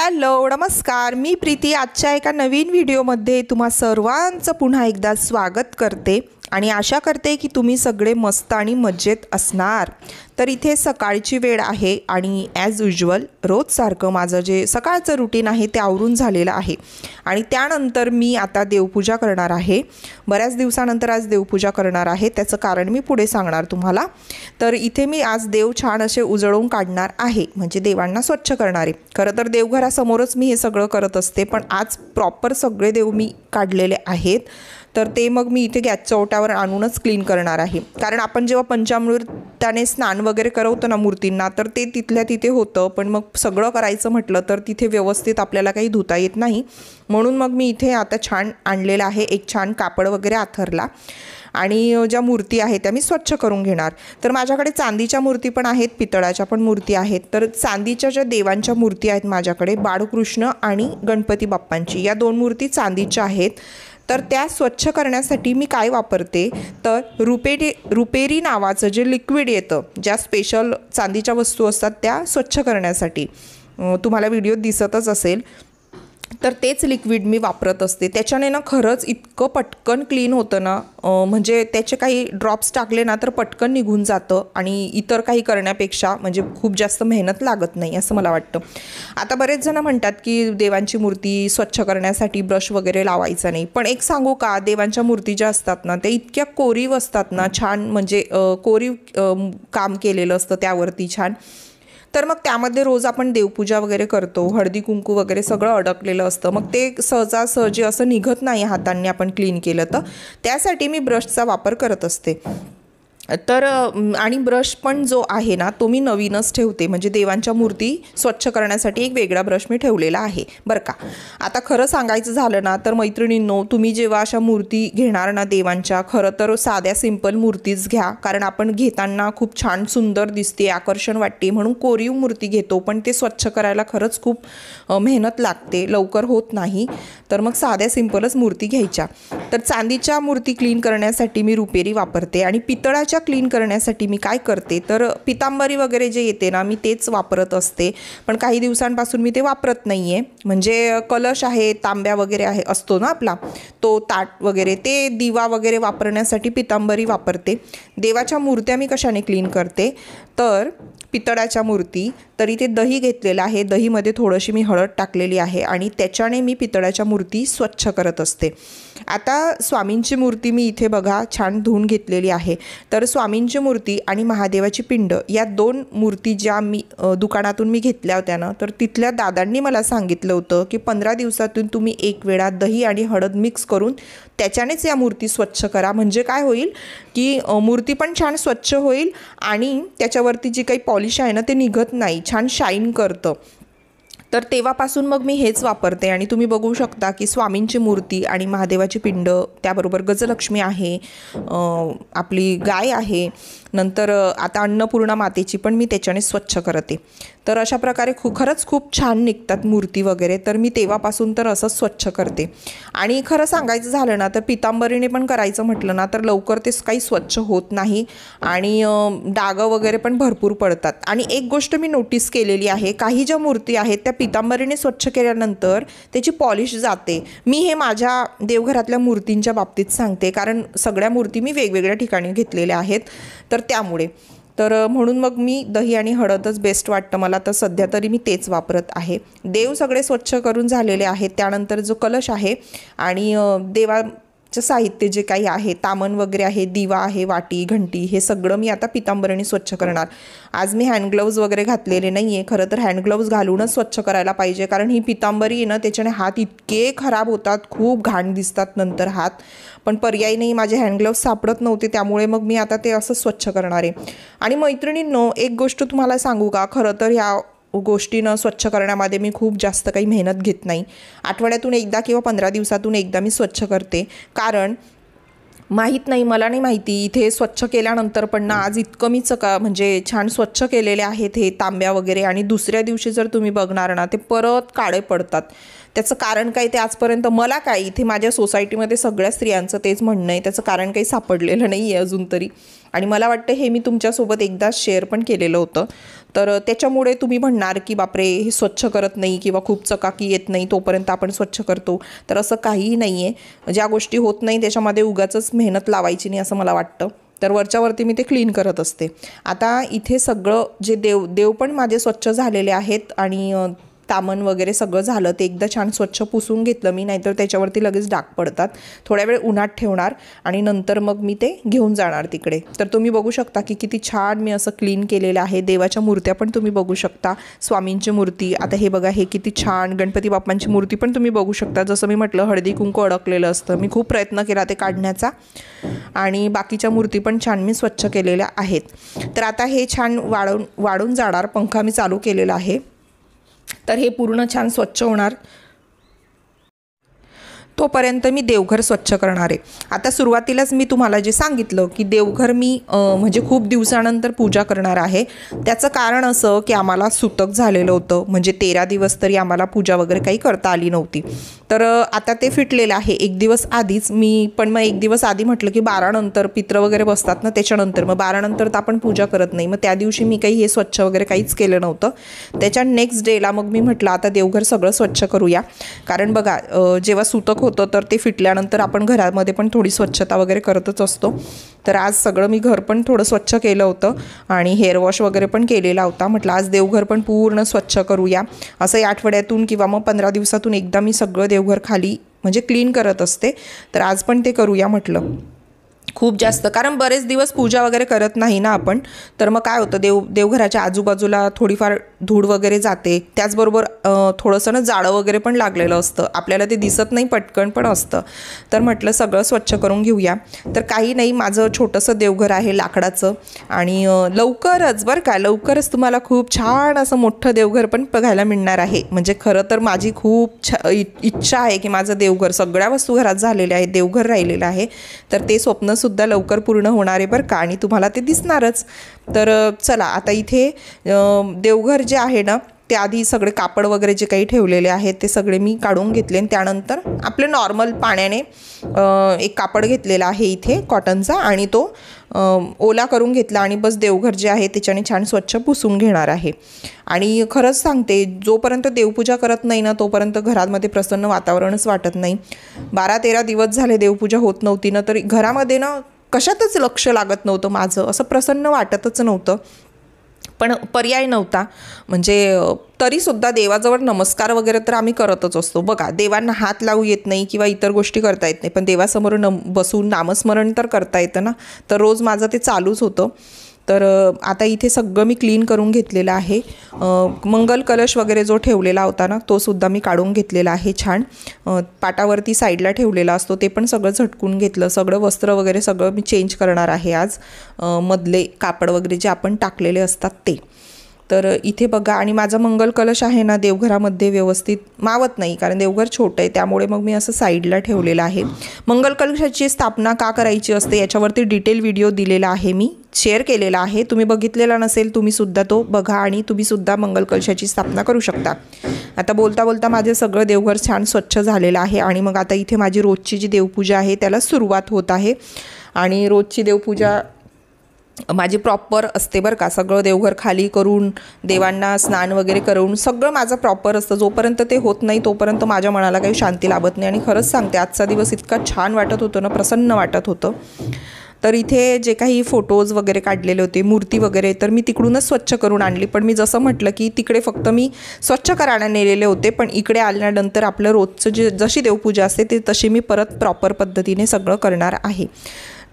Hello नमस्कार, मी प्रीती आजच्या एका नवीन व्हिडिओमध्ये तुम्हा सर्वांचं पुन्हा एकदा स्वागत करते आणि आशा करते की तुम्ही सगळे मस्त आणि मजेत असणार। तर इथे सकाळची वेळ आहे आणि ॲज युजुअल रोजसारखं माझं जे सकाळचं रुटीन आहे ते आवरून झालेलं आहे आणि त्यानंतर मी आता देवपूजा करणार आहे। बऱ्याच दिवसानंतर आज देवपूजा करणार आहे, त्याचं कारण मी पुढे सांगणार तुम्हाला। तर इथे मी आज देव छान असे उजळून काढणार आहे, म्हणजे देवांना स्वच्छ करणार आहे। खरं तर देवघरासमोरच मी हे सगळं करत असते, पण आज प्रॉपर सगळे देव मी काढलेले आहेत। तर ते मग मी इथे गॅसच्या ओटावर आणूनच क्लीन करणार आहे, कारण आपण जेव्हा पंचामृताने स्नान वगैरे करवतो ना मूर्तींना, तर ते तिथल्या तिथे होतं, पण मग सगळं करायचं म्हटलं तर तिथे व्यवस्थित आपल्याला काही धुता येत नाही। म्हणून मग मी इथे आता छान आणलेलं आहे, एक छान कापड वगैरे आथरला आणि ज्या मूर्ती आहेत त्या मी स्वच्छ करून घेणार। तर माझ्याकडे चांदीच्या मूर्ती पण आहेत, पितळाच्या पण मूर्ती आहेत। तर चांदीच्या ज्या देवांच्या मूर्ती आहेत माझ्याकडे, बाळकृष्ण आणि गणपती बाप्पांची, या दोन मूर्ती चांदीच्या आहेत। तर त्या स्वच्छ करण्यासाठी मी काय वापरते, तर रुपेरी नावाचं जे लिक्विड येतं, ज्या स्पेशल चांदीच्या वस्तू असतात त्या स्वच्छ करण्यासाठी, तुम्हाला व्हिडिओ दिसतच असेल, तर तेच लिक्विड मी वापरत असते। त्याच्याने ना खरंच इतकं पटकन क्लीन होतं ना, म्हणजे त्याचे काही ड्रॉप्स टाकले ना तर पटकन निघून जातं आणि इतर काही करण्यापेक्षा म्हणजे खूप जास्त मेहनत लागत नाही असं मला वाटतं। आता बरेच जण म्हणतात की देवांची मूर्ती स्वच्छ करण्यासाठी ब्रश वगैरे लावायचा नाही, पण एक सांगू का, देवांच्या मूर्ती ज्या असतात ना त्या इतक्या कोरीव असतात ना, छान म्हणजे कोरीव काम केलेलं असतं त्यावरती छान। तर मग त्यामध्ये रोज आपण देवपूजा वगैरे करतो, हळदी कुंकू वगैरे सगळं अडकलेलं असतं, मग ते सहजासहजी असं निघत नाही हातांनी आपण क्लीन केलं तर, त्यासाठी मी ब्रशचा वापर करत असते। तर आणि ब्रश पण जो आहे ना तो मी नवीनच ठेवते, म्हणजे देवांच्या मूर्ती स्वच्छ करण्यासाठी एक वेगळा ब्रश मी ठेवलेला आहे बरं का। आता खरं सांगायचं झालं ना तर मैत्रिणींनो, तुम्ही जेव्हा अशा मूर्ती घेणार ना देवांच्या, खरं तर साध्या सिंपल मूर्तीच घ्या, कारण आपण घेताना खूप छान सुंदर दिसते, आकर्षण वाटते म्हणून कोरीव मूर्ती घेतो, पण ते स्वच्छ करायला खरंच खूप मेहनत लागते, लवकर होत नाही। तर मग साध्या सिंपलच मूर्ती घ्यायच्या। तर चांदीच्या मूर्ती क्लीन करण्यासाठी मी रुपेरी वापरते आणि पितळाच्या क्लीन करण्यासाठी मी काय करते, तर पितांबरी वगैरे जे येते ना मी तेच वापरत असते, पण काही दिवसांपासून मी ते वापरत नाही आहे। म्हणजे कलश आहे, तांब्या वगैरे आहे असतो ना आपला तो ताट वगैरे, ते दिवा वगैरे वापरण्यासाठी पितांबरी वापरते। देवाच्या मूर्त्या मी कशाने क्लीन करते, तर पितळाच्या मूर्ती, तरी ते दही घेतलेलं आहे, दहीमध्ये थोडीशी मी हळद टाकलेली आहे आणि त्याच्याने मी पितळाच्या मूर्ती स्वच्छ करत असते। आता स्वामींची मूर्ती मी इथे बघा छान धुवून घेतलेली आहे। तर स्वामींची मूर्ती आणि महादेवाची पिंड या दोन मूर्ती ज्या मी दुकानातून मी घेतल्या होत्या ना, तर तिथल्या दादांनी मला सांगितलं होतं की 15 दिवसातून तुम्ही एक वेळा दही आणि हळद मिक्स करून त्याच्यानेच या मूर्ती स्वच्छ करा, म्हणजे काय होईल की मूर्ती पण छान स्वच्छ होईल आणि त्याच्यावरती जी काही पॉलिश आहे ना ते निघत नाही, छान शाईन करतं। तर तेव्हापासून मग मी हेच वापरते आणि तुम्ही बघू शकता की स्वामींची मूर्ती आणि महादेवाची पिंड, त्याबरोबर गजलक्ष्मी आहे, आपली गाय आहे, नंतर आता अन्नपूर्णा मातेची पण मी त्याच्याने स्वच्छ करते। तर अशा प्रकारे खरंच खूप छान निघतात मूर्ती वगैरे, तर मी तेव्हापासून तर असंच स्वच्छ करते। आणि खरं सांगायचं झालं ना तर पितांबरीने पण करायचं म्हटलं ना तर लवकर ते काही स्वच्छ होत नाही आणि डाग वगैरे पण भरपूर पडतात। आणि एक गोष्ट मी नोटीस केलेली आहे, काही ज्या मूर्ती आहेत त्या पितांबरीने स्वच्छ केल्यानंतर त्याची पॉलिश जाते। मी हे माझ्या देवघरातल्या मूर्तींच्या बाबतीत सांगते, कारण सगळ्या मूर्ती मी वेगवेगळ्या ठिकाणी घेतलेल्या आहेत, तर त्यामुळे म्हणून मग मी दही आणि हळदच बेस्ट वाटतं मला, तर सध्या तरी मी तेच वापरत आहे। देव सगळे स्वच्छ करून झालेले आहेत, त्यानंतर जो कलश आहे आणि देवाचं साहित्य जे काही आहे, तामण वगैरे आहे, दिवा आहे, वाटी घंटी, हे सगळं मी आता पितांबरीने स्वच्छ करणार। आज मी हँडग्लोव्ज वगैरे घातलेले नाही आहे, खरं तर हँडग्लोव्ज घालूनच स्वच्छ करायला पाहिजे, कारण ही पितांबरी आहे ना त्याच्याने हात इतके खराब होतात, खूप घाण दिसतात नंतर हात, पण पर्याय नाही, माझे हँडग्लोव्ज सापडत नव्हते, त्यामुळे मग मी आता ते असं स्वच्छ करणार आहे। आणि मैत्रिणींनो, एक गोष्ट तुम्हाला सांगू का, खरं तर ह्या गोष्टीनं स्वच्छ करण्यामध्ये मी खूप जास्त काही मेहनत घेत नाही, आठवड्यातून एकदा किंवा 15 दिवसातून एकदा मी स्वच्छ करते, कारण माहीत नाही, मला नाही माहिती, इथे स्वच्छ केल्यानंतर पण ना आज इतकं मी म्हणजे छान स्वच्छ केलेले आहेत हे तांब्या वगैरे, आणि दुसऱ्या दिवशी जर तुम्ही बघणार ना ते परत काळे पडतात। त्याचं कारण काय ते आजपर्यंत मला काय, इथे माझ्या सोसायटीमध्ये सगळ्या स्त्रियांचं तेच म्हणणं आहे, त्याचं कारण काही सापडलेलं नाही आहे अजून तरी, आणि मला वाटतं हे मी तुमच्यासोबत एकदा शेअर पण केलेलं होतं। तर त्याच्यामुळे तुम्ही म्हणणार की बापरे हे स्वच्छ करत नाही किंवा खूप चकाकी येत नाही तोपर्यंत आपण स्वच्छ करतो. तर असं काहीही नाही आहे. ज्या गोष्टी होत नाही त्याच्यामध्ये उगाचच मेहनत लावायची नाही असं मला वाटतं. तर वरच्यावरती मी ते क्लीन करत असते. आता इथे सगळं जे देव पण माझे स्वच्छ झालेले आहेत आणि तामण वगैरे सगळं झालं. ते एकदा छान स्वच्छ पुसून घेतलं मी, नाहीतर त्याच्यावरती लगेच डाग पडतात. थोड्या वेळ उन्हात ठेवणार आणि नंतर मग मी ते घेऊन जाणार तिकडे. तर तुम्ही बघू शकता की किती छान मी असं क्लीन केलेलं आहे. देवाच्या मूर्त्या पण तुम्ही बघू शकता. स्वामींची मूर्ती, आता हे बघा हे किती छान गणपती बाप्पांची मूर्ती पण तुम्ही बघू शकता. जसं मी म्हटलं हळदी कुंकू अडकलेलं असतं. मी खूप प्रयत्न केला ते काढण्याचा आणि बाकीच्या मूर्ती पण छान मी स्वच्छ केलेल्या आहेत. तर आता हे छान वाढून जाणार. पंखा मी चालू केलेला आहे. तर हे पूर्ण छान स्वच्छ होणार. तोपर्यंत मी देवघर स्वच्छ करणार आहे. आता सुरुवातीलाच मी तुम्हाला जे सांगितलं की देवघर मी म्हणजे खूप दिवसानंतर पूजा करणार आहे. त्याचं कारण असं की आम्हाला सुतक झालेलं होतं. म्हणजे 13 दिवस तरी आम्हाला पूजा वगैरे काही करता आली नव्हती. तर आता ते फिटलेलं आहे. एक दिवस आधीच मी पण मग एक दिवस आधी म्हटलं की 12 नंतर पित्र वगैरे बसतात ना त्याच्यानंतर, मग 12 नंतर तर आपण पूजा करत नाही. मग त्या दिवशी मी काही हे स्वच्छ वगैरे काहीच केलं नव्हतं. त्याच्या नेक्स्ट डेला मग मी म्हटलं आता देवघर सगळं स्वच्छ करूया. कारण बघा जेव्हा सुतक होतं तर ते फिटल्यानंतर आपण घरामध्ये पण थोडी स्वच्छता वगैरे करतच असतो. तर आज सगळं मी घर पण थोडं स्वच्छ केलं होतं आणि हेअर वॉश वगैरे पण केलेला होता. म्हटलं आज देवघर पण पूर्ण स्वच्छ करूया. असं या आठवड्यातून किंवा मग 15 दिवसातून एकदा मी सगळं देवघर खाली म्हणजे क्लीन करत असते. तर आज पण ते करूया म्हटलं. खूप जास्त, कारण बरेच दिवस पूजा वगैरे करत नाही ना आपण. तर मग काय होतं देवघराच्या आजूबाजूला थोडीफार धूळ वगैरे जाते. त्याचबरोबर थोडंसं ना जाळं वगैरे पण लागलेलं असतं. आपल्याला ते दिसत नाही पटकन पण असतं. तर म्हटलं सगळं स्वच्छ करून घेऊया. तर काही नाही, माझं छोटंसं देवघर आहे लाकडाचं आणि लवकरच बरं का लवकरच तुम्हाला खूप छान असं मोठं देवघर पण बघायला मिळणार आहे. म्हणजे खरं तर माझी खूप इच्छा आहे की माझं देवघर, सगळ्या वस्तू घरात झालेल्या आहेत, देवघर राहिलेलं आहे. तर ते स्वप्न सुद्धा लवकर पूर्ण होणार आहे बरं का, आणि तुम्हाला ते दिसणारच. तर चला आता इथे देवघर जे आहे ना ते आधी सगळे कापड वगैरे जे काही ठेवलेले आहेत ते सगळे मी काढून घेतले आणि त्यानंतर आपले नॉर्मल पाण्याने एक कापड घेतलेला आहे इथे कॉटनचा आणि तो ओला करून घेतला आणि बस देवघर जे आहे त्याच्याने छान स्वच्छ पुसून घेणार आहे. आणि खरंच सांगते जोपर्यंत देवपूजा करत नाही ना तोपर्यंत घरामध्ये प्रसन्न वातावरणच वाटत नाही. 12-13 दिवस झाले देवपूजा होत नव्हती ना, तरी घरामध्ये ना कशातच लक्ष लागत नव्हतं माझं, असं प्रसन्न वाटतच नव्हतं. पण पर्याय नव्हता. म्हणजे तरीसुद्धा देवाजवळ नमस्कार वगैरे तर आम्ही करतच असतो. बघा देवांना हात लावू येत नाही किंवा इतर गोष्टी करता येत नाही, पण देवासमोर बसून नामस्मरण तर करता येतं ना. तर रोज माझं ते चालूच होतं. तर आता इथे सगळं मी क्लीन करून घेतलेलं आहे. मंगल कलश वगैरे जो ठेवलेला होता ना तो सुद्धा मी काढून घेतलेला आहे. छान पाटावरती साईडला ठेवलेला असतो ते पण सगळं झटकून घेतलं. सगळं वस्त्र वगैरे सगळं मी चेंज करणार आहे आज. मधले कापड वगैरे जे आपण टाकलेले असतात ते. तर इथे बघा, आणि माझा मंगल कलश आहे ना देवघरामध्ये व्यवस्थित मावत नाही कारण देवघर छोटं आहे, त्यामुळे मग मी असं साईडला ठेवलेलं आहे. मंगल कलशाची स्थापना का करायची असते याच्यावरती डिटेल व्हिडिओ दिलेला आहे, मी शेअर केलेला आहे. तुम्ही बघितलेला नसेल तुम्ही सुद्धा तो बघा आणि तुम्ही सुद्धा मंगल कलशाची स्थापना करू शकता. आता बोलता बोलता माझे सगळं देवघर छान स्वच्छ झालेलं आहे आणि मग आता इथे माझी रोजची जी देवपूजा आहे त्याला सुरुवात होत आहे. आणि रोजची देवपूजा माझी प्रॉपर असते बरं का. सगळं देवघर खाली करून देवांना स्नान वगैरे करून सगळं माझं प्रॉपर असतं. जोपर्यंत ते होत नाही तोपर्यंत माझ्या मनाला काही शांती लाभत नाही. आणि खरंच सांगते आजचा दिवस इतका छान वाटत होतं ना, प्रसन्न वाटत होतं. तर इथे जे काही फोटोज वगैरे काढलेले होते, मूर्ती वगैरे, तर मी तिकडूनच स्वच्छ करून आणली. पण मी जसं म्हटलं की तिकडे फक्त मी स्वच्छ करायला नेलेले होते, पण इकडे आल्यानंतर आपलं रोजचं जशी देवपूजा असते ते तशी मी परत प्रॉपर पद्धतीने सगळं करणार आहे.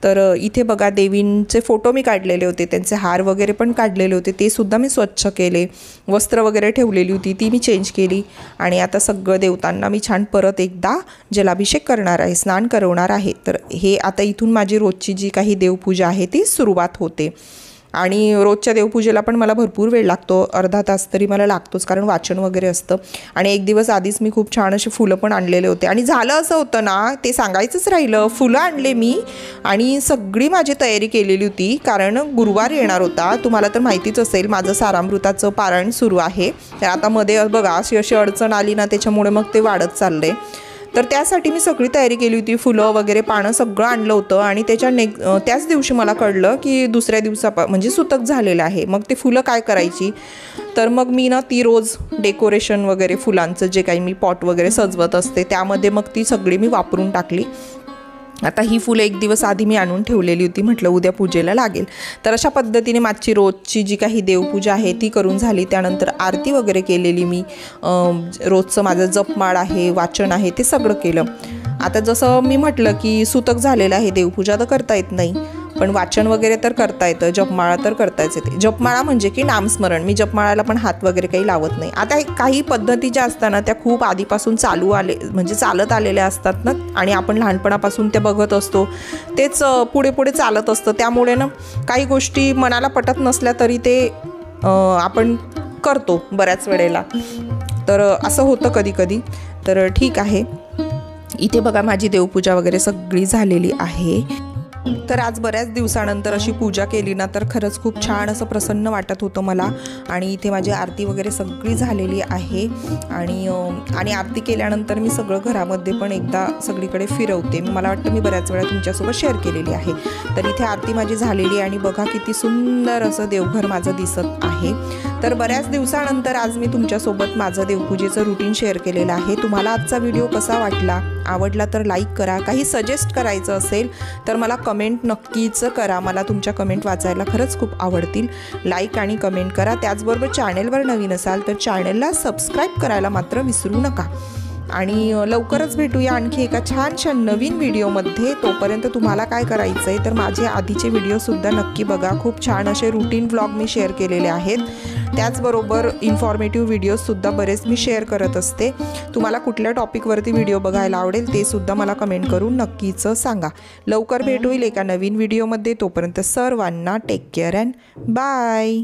तर इथे बघा देवींचे फोटो मी काढलेले होते, त्यांचे हार वगैरे पण काढलेले होते, ते सुद्धा मी स्वच्छ केले. वस्त्र वगैरे ठेवलेली होती ती मी चेंज केली. आणि आता सगळं देवतांना मी छान परत एकदा जलाभिषेक करणार आहे, स्नान करवणार आहे. तर हे आता इथून माझी रोजची जी काही देवपूजा आहे ती सुरुवात होते. आणि रोजच्या देवपूजेला पण मला भरपूर वेळ लागतो, अर्धा तास तरी मला लागतोच, कारण वाचन वगैरे असतं. आणि एक दिवस आधीच मी खूप छान अशी फुलं पण आणलेले होते. आणि झालं असं होतं ना, ते सांगायचंच राहिलं, फुलं आणले मी आणि सगळी माझी तयारी केलेली होती, कारण गुरुवार येणार होता. तुम्हाला तर माहितीच असेल माझं सारामृताचं पारायण सुरू आहे. तर आता मध्ये बघा अशी अडचण आली ना त्याच्यामुळे मग ते वाढत चाललं आहे. तर त्यासाठी मी सगळी तयारी केली होती, फुलं वगैरे पानं सगळं आणलं होतं आणि त्याच दिवशी मला कळलं की दुसऱ्या म्हणजे सुतक झालेलं आहे. मग ते फुलं काय करायची, तर मग मी ना ती रोज डेकोरेशन वगैरे फुलांचं जे काही मी पॉट वगैरे सजवत असते त्यामध्ये मग ती सगळी मी वापरून टाकली. आता ही फुलं एक दिवस आधी मी आणून ठेवलेली होती, म्हटलं उद्या पूजेला लागेल. तर अशा पद्धतीने माझी रोजची जी काही देवपूजा आहे ती करून झाली. त्यानंतर आरती वगैरे केलेली मी, रोजचं माझं जपमाळ आहे, वाचन आहे, ते सगळं केलं. आता जसं मी म्हटलं की सुतक झालेलं आहे, देवपूजा तर करता येत नाही, पण वाचन वगैरे तर करता येतं, जपमाळा तर करताच येते. जपमाळा म्हणजे की नामस्मरण, मी जपमाळाला पण हात वगैरे काही लावत नाही. आता काही पद्धती ज्या असतात ना त्या खूप आधीपासून चालत आलेल्या असतात ना, आणि आपण लहानपणापासून ते बघत असतो, तेच पुढे पुढे चालत असतं. त्यामुळे ना काही गोष्टी मनाला पटत नसल्या तरी ते आपण करतो बऱ्याच वेळेला. तर असं होतं कधी कधी. तर ठीक आहे, इथे बघा माझी देवपूजा वगैरे सगळी झालेली आहे. तर आज बऱ्याच दिवसानंतर अशी पूजा केली ना, तर खरंच खूप छान असं प्रसन्न वाटत होतं मला. आणि इथे माझी आरती वगैरे सगळी झालेली आहे. आणि आरती केल्यानंतर मी सगळं घरामध्ये पण एकदा सगळीकडे फिरवते. मला वाटतं मी बऱ्याच वेळा तुमच्यासोबत शेअर केलेली आहे. तर इथे आरती माझी झालेली आहे आणि बघा किती सुंदर असं देवघर माझं दिसत आहे. तर बऱ्याच दिवसानंतर आज मी तुमच्यासोबत माझं देवपूजेचं रुटीन शेअर केलेलं आहे. तुम्हाला आजचा व्हिडिओ कसा वाटला, आवडला तर लाईक करा. काही सजेस्ट करायचं असेल तर मला कमेंट नक्कीच करा. मला तुमच्या कमेंट वाचायला खरंच खूप आवडतील. लाईक आणि कमेंट करा. त्याचबरोबर चॅनेलवर नवीन असाल तर चॅनेलला सबस्क्राईब करायला मात्र विसरू नका. आणि लवकरच भेटूया आणखी एका छानशा नवीन व्हिडिओमध्ये. तोपर्यंत तुम्हाला काय करायचं आहे तर माझे आधीचे व्हिडिओसुद्धा नक्की बघा. खूप छान असे रुटीन व्लॉग मी शेअर केलेले आहेत. त्याचबरोबर इन्फॉर्मेटिव्ह व्हिडिओजसुद्धा बरेच मी शेअर करत असते. तुम्हाला कुठल्या टॉपिकवरती व्हिडिओ बघायला आवडेल ते सुद्धा मला कमेंट करून नक्कीच सांगा. लवकर भेट होईल एका नवीन व्हिडिओमध्ये. तोपर्यंत सर्वांना टेक केअर अँड बाय.